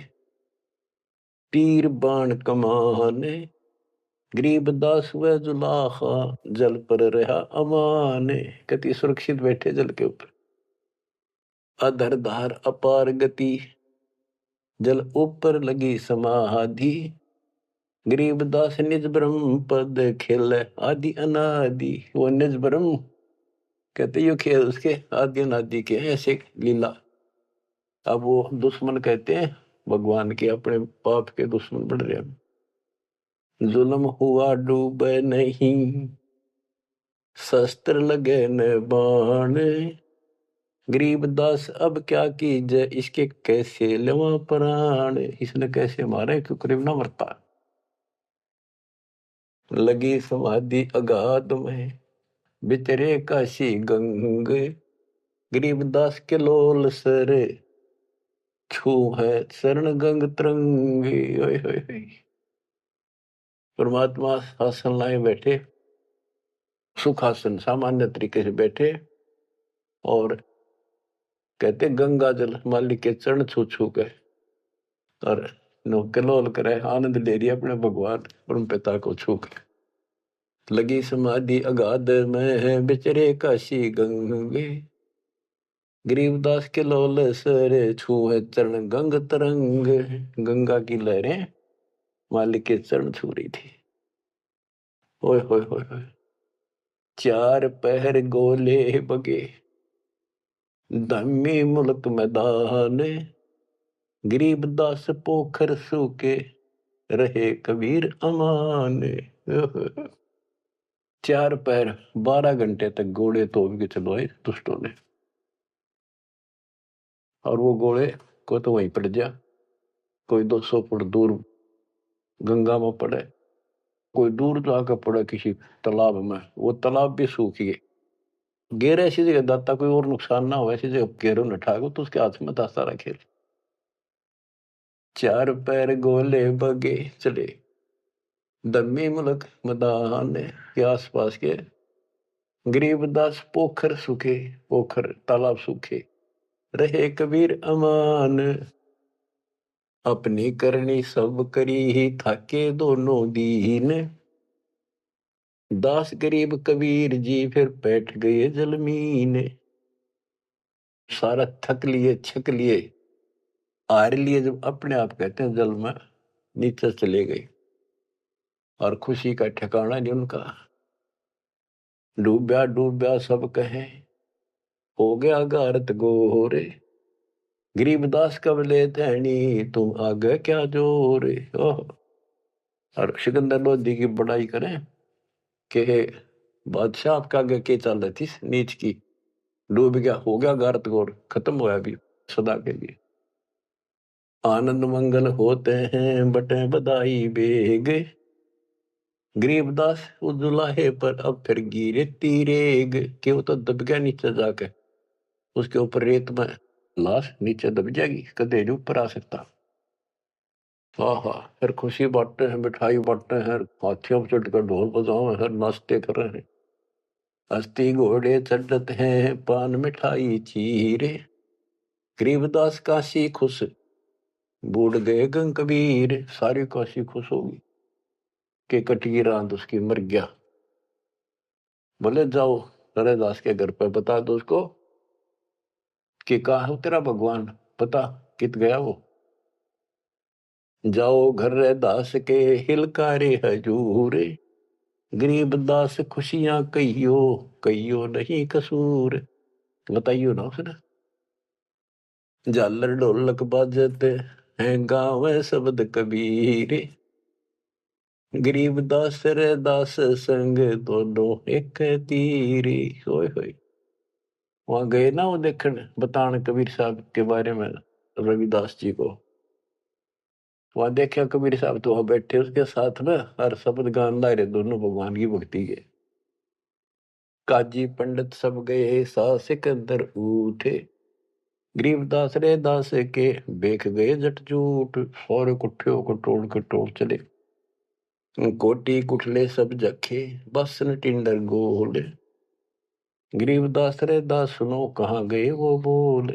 तीर बाण कमाने, गरीब दास व जुलाहा जल पर रहा अमाने। कति सुरक्षित बैठे जल के ऊपर। अधर धार अपार गति जल ऊपर लगी समाधि, गरीब दास निज ब्रह्म पद खेल आदि अनादि। वो निज ब्रह्म कहते यो खेल उसके आदि अनादि के ऐसे लीला। अब वो दुश्मन कहते हैं भगवान के, अपने पाप के दुश्मन बढ़ रहे हैं। जुल्म हुआ डूब नहीं शस्त्र लगे न बाण, गरीब दास अब क्या कीजिए इसके कैसे लेवा प्राण। इसने कैसे मारे क्यों करीब ना मरता। लगी समाधि अगाध में बितरे काशी गंग, गरीब दास के लोल सर छू है शरण गंग तरंगे। परमात्मा आसन लाए बैठे, सुखासन सामान्य तरीके से बैठे और कहते गंगा जल मालिक के चरण छू छू के और कलोल करे, आनंद ले रही अपने भगवान परम पिता को छू के। लगी समाधि अगाध में बिचरे काशी गंगे, गरीबदास के लोल सर छू है चरण गंग तरंग। गंगा की लहरें मालिक के चरण छू रही थी। ओए होए होए होए। चार पहर गोले बगे धम्मी मुल्क मैदान, गरीबदास पोखर सूके रहे कबीर अमान। 4 पैर 12 घंटे तक घोड़े तोड़ के चलवाए दुष्टों ने, और वो घोड़े को तो वहीं पड़ जा, कोई 200 फुट दूर गंगा में पड़े, कोई दूर जाकर पड़े किसी तालाब में, वो तालाब भी सूख गए। गेर ऐसी जगह दाता कोई और नुकसान ना हो, ऐसी जगह गेरों न ठाको तो उसके हाथ में दाता रखे। 4 पैर गोले बगे चले दम्मी मुल्क मैदान के आसपास के, गरीबदास पोखर सूखे, पोखर तालाब सूखे रहे कबीर अमान। अपनी करनी सब करी ही थाके दोनों दीन, दास गरीब कबीर जी फिर बैठ गए जलमीन। सारा थक लिए छक लिए हार लिए, जब अपने आप कहते हैं जल में नीचे चले गए और खुशी का ठिकाना नहीं उनका। डूब्या डूब्या सब कहे हो गया गारत गोरे, गरीबदास कब ले धैनी तुम आगे क्या जोरे। और सिकंदर लोधी की बड़ाई करें कि बादशाह आपका आगे के चल रही थी नीच की, डूब गया, हो गया गारत गोर, खत्म हुआ अभी सदा के लिए। आनंद मंगल होते हैं बटे बधाई बेग, गरीबदास उजुलाहे पर अब फिर गिरे तीरेग। कि वो तो दब गया नीचे जाके, उसके ऊपर रेत में लाश नीचे दब जाएगी, कदे नहीं ऊपर आ सकता। हाँ, फिर खुशी बांटते हैं, मिठाई बांटते हैं, हाथियों पर चढ़कर ढोल बजाओ हैं, नाचते कर रहे हैं। अस्थि घोड़े चढ़ते हैं पान मिठाई चीरे, गरीबदास काशी खुश बूढ़ गए गंग कबीर। सारी काशी खुश होगी कि कटगी रात उसकी मर गया। बोले जाओ नरेदास के घर पे बता दो उसको कि कहा है तेरा भगवान, पता कित गया वो। जाओ घर रे दास के हिलकारे हजूर, गरीब दास खुशियां कहियो कहियो नहीं कसूर। बताइयो ना उसने। झालर ढोलक बाजते हैं गाँव शब्द कबीर, गरीबदास रे दास संग दोनों एक तीरी। होय होय। वहां गए ना वो देखने बताने कबीर साहब के बारे में, रविदास जी को। वहां देखा कबीर साहब तो वहां बैठे उसके साथ में हर शब्द गान ला रहे दोनों भगवान की भक्ति के। काजी पंडित सब गए सा सिकंदर उठे, गरीबदास रे दास के बेख गए जट जूट। और कुठियों को टोल चले, कोटी कुठले सब जखे, बसन टिंडर गोल। गरीबदास रे दास सुनो कहाँ गए वो बोल।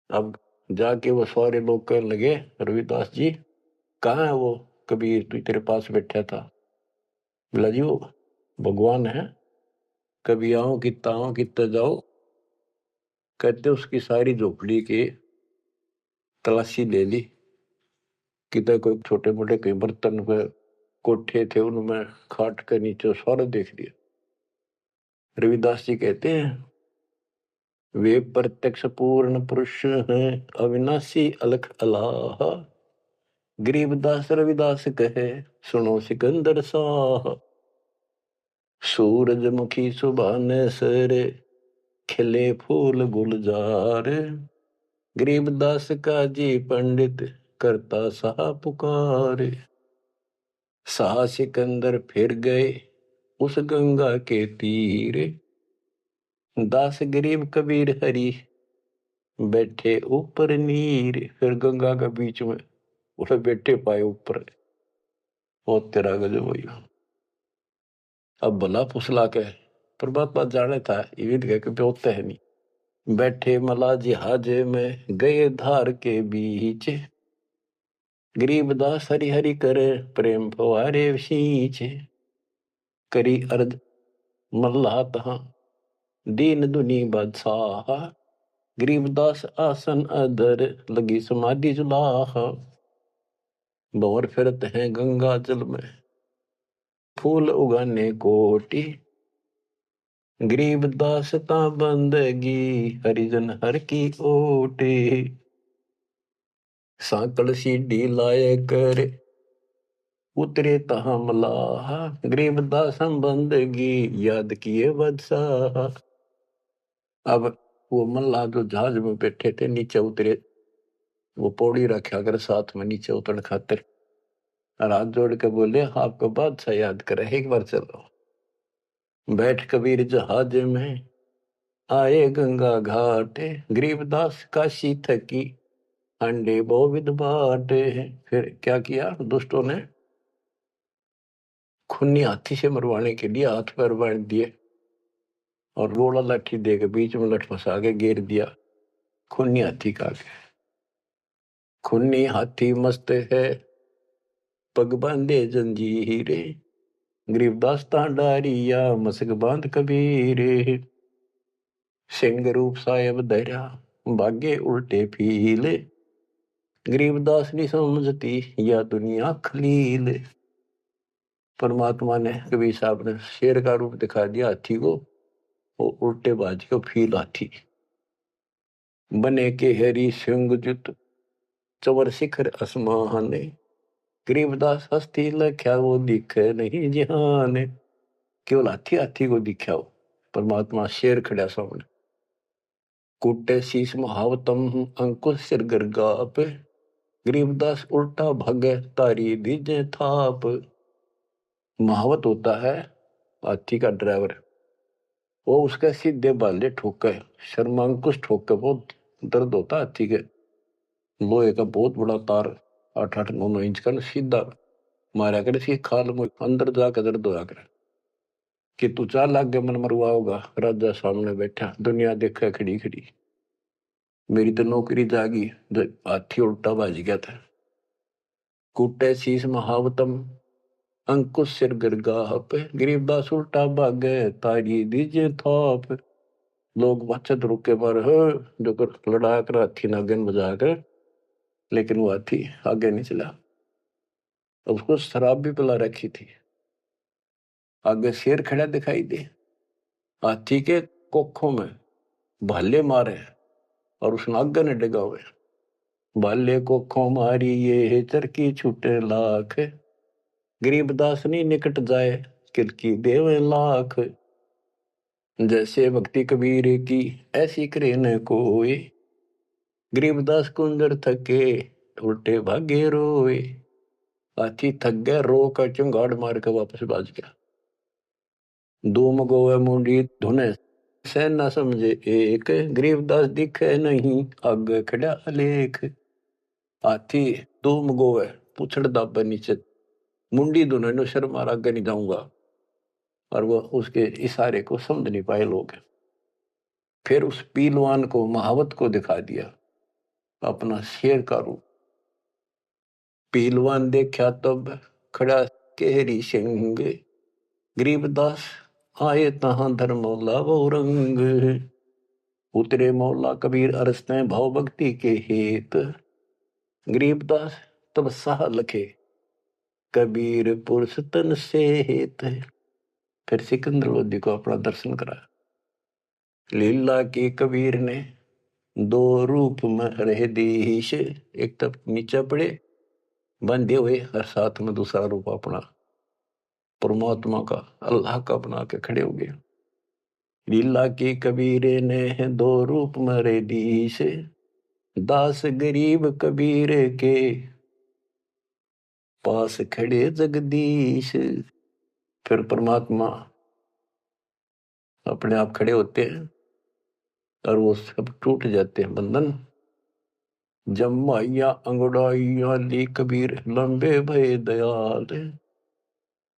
अब जाके वो सारे लोग कहने लगे, रविदास जी कहाँ है वो कबीर तू तेरे पास बैठा था। बोला जी वो भगवान है, कभी आओ कितना जाओ। कहते उसकी सारी झोपड़ी की तलाशी ले ली, कितने कोई छोटे मोटे कई बर्तन पे कोठे थे उनमें खाट के नीचे सारा देख लिया। रविदास जी कहते हैं वे प्रत्यक्ष पूर्ण पुरुष हैं, अविनाशी अलख अलाह। गरीबदास रविदास कहे सुनो सिकंदर साह। सूरजमुखी सुभाने सरे, खिले फूल गुलजार। गरीबदास का जी पंडित करता सा पुकार। सा सिकंदर फिर गए उस गंगा के तीर। दास गरीब कबीर हरि बैठे ऊपर नीर। फिर गंगा के बीच में उसे बैठे पाए ऊपर। ओ तेरा गजब भैया। अब भला फुसला के परमात्मा जाने था ये भी कह होता है नहीं। बैठे मला जिहाजे में गए धार के बीच। गरीबदास हरि हरि करे प्रेम फवारे सींच। करी अर्ज मल्ला तहां दीन दुनी बादशाह। गरीबदास आसन अधर लगी समाधि जुलाह। भंवर फिरत हैं गंगा जल में फूल उगाने कोटि। गरीबदास ता बंदगी हरिजन हर की ओटे। सांकल सीढ़ी लाए कर उतरे तहां मलाह। गरीबदास हम बंदगी याद किए बादशाह। अब वो मल्लाह जो जहाज में बैठे थे नीचे उतरे, वो पौड़ी रखा कर साथ में नीचे उतरने खातिर। हाथ जोड़ के बोले आपको बादशाह याद करे एक बार चलो। बैठ कबीर जहाज में आए गंगा घाट। गरीबदास काशी थकी अंडे बोविद बाटे। फिर क्या किया दुष्टों ने, खूनी हाथी से मरवाने के लिए हाथ पैर बांध दिए और रोड़ा लाठी दे के बीच में लठ फंसा के घेर दिया। खूनी हाथी का खूनी हाथी मस्त है पग बांधे जंजीरे। गरीबदास डारिया मसक बांध कबीरे। सिंह रूप साहेब धैर्या भागे उल्टे फीले। गरीबदास नहीं समझती या दुनिया खलील। परमात्मा ने कबीर साहब ने शेर का रूप दिखा दिया हाथी को, वो उल्टे बाज के फील हाथी बने के हरी सिंह जुत चवर शिखर आसमान। गरीबदास हस्ती लख्या वो दिखे नहीं जिहान। केवल हाथी हाथी को दिख्या हो, परमात्मा शेर खड़ा सामने। कुटे शीश महावतम अंकुश सिर गरगा पे। गरीबदास उल्टा भगे तारी दीजे थाप। महावत होता है हाथी का ड्राइवर, वो उसके सीधे बाले ठोके शर्मांकुश ठोके बहुत दर्द होता है हाथी के। लोहे का बहुत बड़ा तार 8-8-9-9 इंच का सीधा मारा कर सी खाल में अंदर जाकर दर्द होया कर कि तू चाल लाग गया मन मरवा होगा। राजा सामने बैठा दुनिया देखा खड़ी खड़ी, मेरी तो नौकरी जागी। हाथी उल्टा बाज गया था। कूटे शीश महावतम अंकुश सिर गरगाह पे। गरीबदास उल्टा भागे तारी दीजे थाप। लोग बचत रुके पर जो कर लड़ा कर हाथी नागन बजा कर, लेकिन वो हाथी आगे नहीं चला। उसको शराब भी पिला रखी थी। आगे शेर खड़ा दिखाई दे, हाथी के कोखों में भाले मारे और उस नागन ने डिगा हुए। भाले कोखों मारी ये चरकी छूटे लाख। गरीबदास नहीं निकट जाए किल की देव लाख। जैसे भक्ति कबीर की ऐसी करे न कोई। गरीबदास कुंदर थके उल्टे भागे रोए। हाथी थक गया, रो कर चुंगाड़ मार के वापस बाज गया। धूम गोवे मुंडी धुने सह न समझे एक। गरीबदास दिखे नहीं आगे खड़ा अलेख। हाथी धूम गोवे पूछड़ दाबे नीचे, मुंडी धुने नो शर्म मार आगे नहीं जाऊंगा। और वो उसके इशारे को समझ नहीं पाए लोग। फिर उस पीलवान को महावत को दिखा दिया अपना शेर का रूप। पीलवान देखा तब खड़ा केहरी सिंह। गरीबदास आए तहां धर्म मौला वो रंग। उतरे मौला कबीर अरसते भाव भक्ति के हेत। गरीबदास तब साह लखे कबीर पुरुष तन से हेत। फिर सिकंदर लोधी को अपना दर्शन करा। लीला की कबीर ने दो रूप में रहे दीश। एक तब नीचे पड़े बंधे हुए और साथ में दूसरा रूप अपना परमात्मा का अल्लाह का बना के खड़े हो गए। लीला की कबीर ने दो रूप में रहे दीश। दास गरीब कबीर के पास खड़े जगदीश। फिर परमात्मा अपने आप खड़े होते हैं और वो सब टूट जाते हैं बंधन। जमाइया अंगड़ाइया ली कबीर लंबे भय दयाल।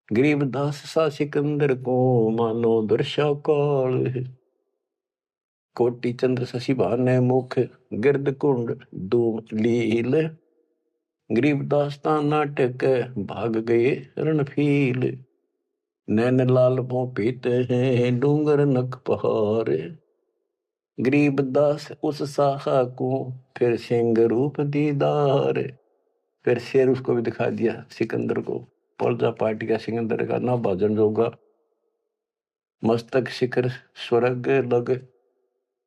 गरीबदास सा सिकंदर को मानो दर्शा काल। कोटि चंद्र शशि भाने मुख गिरद कुंड धूम लील। गरीबदास ता नाटक भाग गए रणफील। नैन लाल पो पीते हैं डूंगर नक पहाड़। गरीबदास उस साहा को फिर सिंह रूप दीदार। फिर शेर उसको भी दिखा दिया सिकंदर को। पर्जा पार्टी का सिकंदर का ना भाजन जोगा। मस्तक शिखर स्वर्ग लग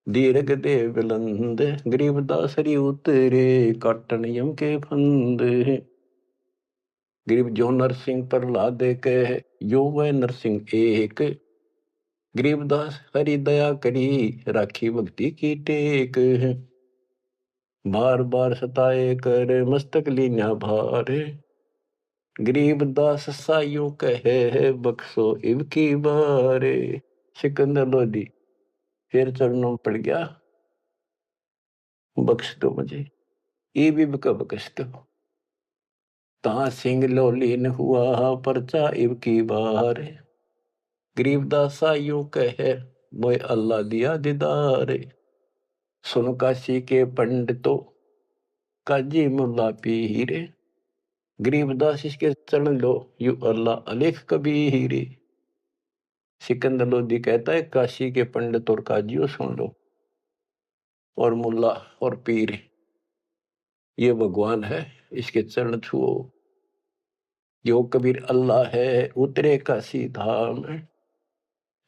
दीर्घ दे बुलंद। गरीबदास हरि उतरे काटन यम के फंद। गरीब जो नरसिंह प्रहलाद कह यो वह नरसिंह एक। गरीबदास हरि दया करी राखी भक्ति की टेक। बार बार सताए कर मस्तक लीना भार। गरीबदास साइयों कहे बख्शो इब की बारे। सिकंदर लोधी फिर चरणों में पड़ गया, बख्श दो मुझे, इब का बख्श दो। ता सिंह लोलीन हुआ परचा इब की बार। गरीबदास साइयों कहे मोय अल्लाह दिया दीदार। सुन काशी के पंडितों काजी मुल्ला पीर। गरीबदास इसके चरण लो यू अल्लाह अलेख कबीर। सिकंदर लोधी कहता है काशी के पंडित और काजियों सुन लो, और मुल्ला और पीर ये भगवान है, इसके चरण छुओ। जो कबीर अल्लाह है उतरे काशी धाम।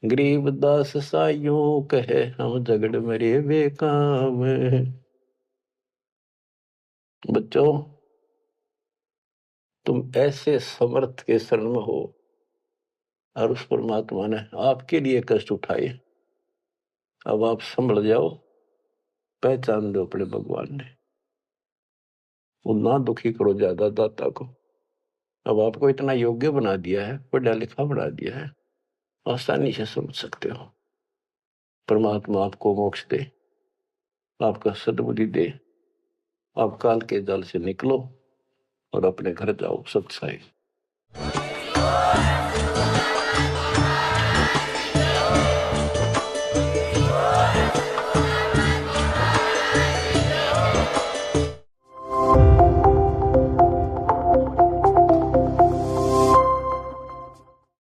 गरीबदास साइयों कहे हम झगड़ मरे बेकाम। बच्चों तुम ऐसे समर्थ के शरण में हो और उस परमात्मा ने आपके लिए कष्ट उठाए। अब आप संभल जाओ, पहचान दो अपने भगवान ने। वो ना दुखी करो ज्यादा दाता को। अब आपको इतना योग्य बना दिया है, पढ़ा लिखा बना दिया है, आसानी से समझ सकते हो। परमात्मा आपको मोक्ष दे, आपका सद्बुद्धि दे। आप काल के जाल से निकलो और अपने घर जाओ सत्साई।